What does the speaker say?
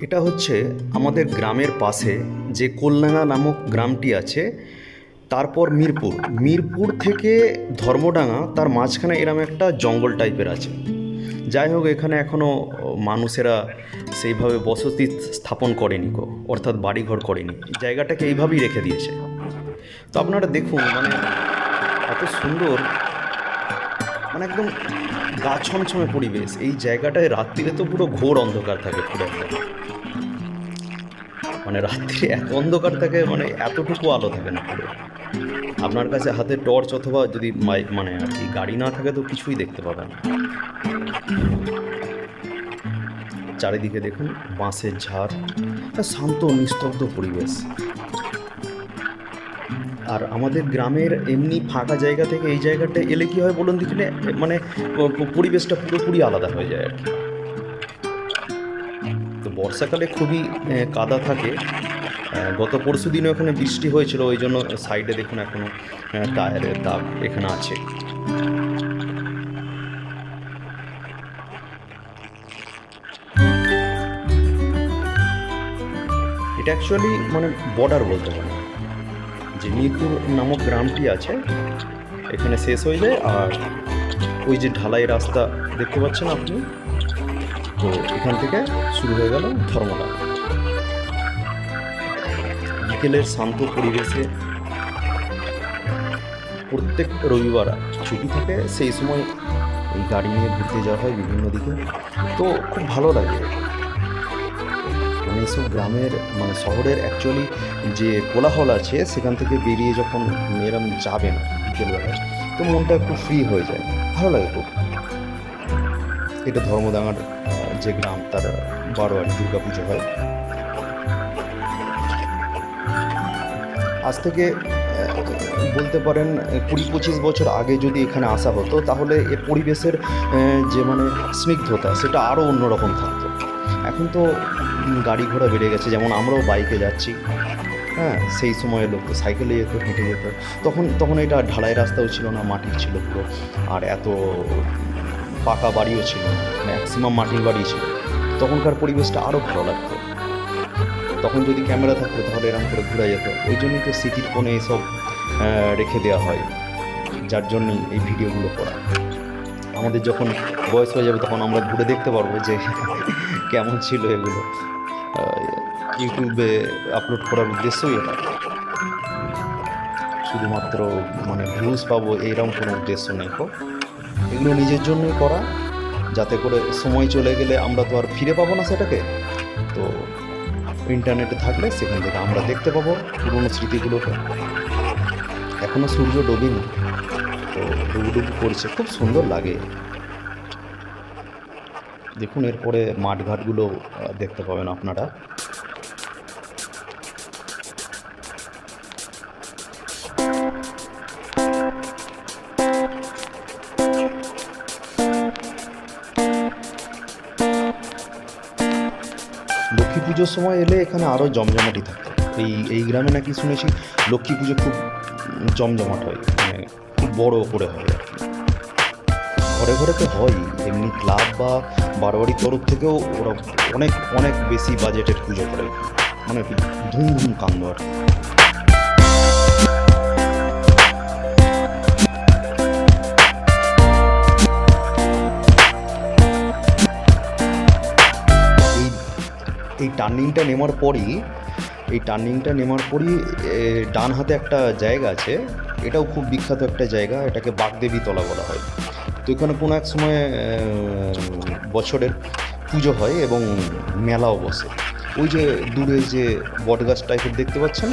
এটা হচ্ছে আমাদের গ্রামের পাশে যে কল্যাণা নামক গ্রামটি আছে, তারপর মিরপুর থেকে ধর্মডাঙ্গা, তার মাঝখানে এরম একটা জঙ্গল টাইপের আছে। যাই হোক, এখানে এখনও মানুষেরা সেইভাবে বসতি স্থাপন করেনি অর্থাৎ বাড়িঘর করেনি, জায়গাটাকে এইভাবেই রেখে দিয়েছে। তো আপনারা দেখুন, মানে এত সুন্দর, মানে একদম গা ছমছমে পরিবেশ। এই জায়গাটায় রাত্রিরে তো পুরো ঘোর অন্ধকার থাকে, পুরো একটা, মানে রাত্রি এত অন্ধকার থাকে, মানে এতটুকু আলো থাকে না পুরো। আপনার কাছে হাতে টর্চ অথবা যদি মানে আর কি গাড়ি না থাকে তো কিছুই দেখতে পাবেন না। চারিদিকে দেখুন বাঁশের ঝাড়, একটা শান্ত নিস্তব্ধ পরিবেশ। আর আমাদের গ্রামের এমনি ফাঁকা জায়গা থেকে এই জায়গাটা এলে কি হয় বলুন দেখলে, মানে পরিবেশটা পুরোপুরি আলাদা হয়ে যায় আর কি। তো বর্ষাকালে খুবই কাদা থাকে। গত পরশু দিনও এখানে বৃষ্টি হয়েছিল, ওই জন্য সাইডে দেখুন এখনো টায়ারের দাগ এখানে আছে। এটা অ্যাকচুয়ালি মানে বর্ডার বলতে পারেন, যে মিরপুর নামক গ্রামটি আছে এখানে শেষ হয়ে যায়, আর ওই যে ঢালাই রাস্তা দেখতে পাচ্ছেন আপনি, তো এখান থেকে শুরু হয়ে গেল ধর্মডাঙ্গা। বিকেলের শান্ত পরিবেশে প্রত্যেক রবিবার ছুটি থাকে, সেই সময় এই গাড়ি নিয়ে ঘুরতে যাওয়া হয় বিভিন্ন দিকে। তো খুব ভালো লাগে, মানে এইসব গ্রামের, মানে শহরের অ্যাকচুয়ালি যে কোলাহল আছে সেখান থেকে বেরিয়ে যখন এরম যাবেন বিকেলবেলায়, তো মনটা একটু ফ্রি হয়ে যায়, ভালো লাগে খুব। এটা ধর্মডাঙ্গার যে গ্রাম, তার বারোয়ারি দুর্গা পুজো হয়। আজ থেকে বলতে পারেন 20-25 বছর আগে যদি এখানে আসা হতো, তাহলে এর পরিবেশের যে মানে স্নিগ্ধতা সেটা আরও অন্যরকম থাকতো। এখন তো গাড়ি ঘোড়া বেড়ে গেছে, যেমন আমরাও বাইকে যাচ্ছি, হ্যাঁ, সেই সময় লোক সাইকেলে যেত, হেঁটে যেত। তখন এটা ঢালাই রাস্তাও ছিল না, মাটির ছিল পুরো, আর এত পাকা বাড়িও ছিল না, ম্যাক্সিমাম মাটির বাড়ি ছিল। তখনকার পরিবেশটা আরও ভালো লাগতো। তখন যদি ক্যামেরা থাকতো তাহলে এরকম করে ঘোরা যেত। ওই জন্যই তো স্মৃতির কোণে এসব রেখে দেওয়া হয়, যার জন্যই এই ভিডিওগুলো করা। আমাদের যখন বয়স হয়ে যাবে তখন আমরা ঘুরে দেখতে পারবো যে কেমন ছিল এগুলো। ইউটিউবে আপলোড করার উদ্দেশ্যই এটা, শুধুমাত্র মানে ভিউজ পাবো এইরকম কোনো উদ্দেশ্য নেই। এগুলো নিজের জন্যই করা, যাতে করে সময় চলে গেলে আমরা তো আর ফিরে পাবো না সেটাকে। তো ইন্টারনেটে থাকলে সেখান থেকে আমরা দেখতে পাবো পুরনো স্মৃতিগুলোকে। এখনও সূর্য ডোবেনি, তো ডুবুডুবু করছে, খুব সুন্দর লাগে। দেখুন এরপরে মাঠঘাটগুলো দেখতে পাবেন আপনারা। লক্ষ্মী পুজোর সময় এলে এখানে আরও জমজমাটি থাকে। এই গ্রামে নাকি শুনেছি লক্ষ্মী পুজো খুব জমজমাট হয়, মানে খুব বড় করে হয় আর কি। ঘরে ঘরে তো হয়, এমনি ক্লাব বা বারোয়ারির তরফ থেকেও ওরা অনেক অনেক বেশি বাজেটের পুজো করে, মানে ধুম কাণ্ড আর কি। এই টার্নিংটা নেমার পরই ডান হাতে একটা জায়গা আছে, এটাও খুব বিখ্যাত একটা জায়গা, এটাকে বাগদেবী তলা বলা হয়। তো এখানে কোনো এক সময় বছরের পুজো হয় এবং মেলাও বসে। ওই যে দূরে যে বটগাছ টাইপের দেখতে পাচ্ছেন,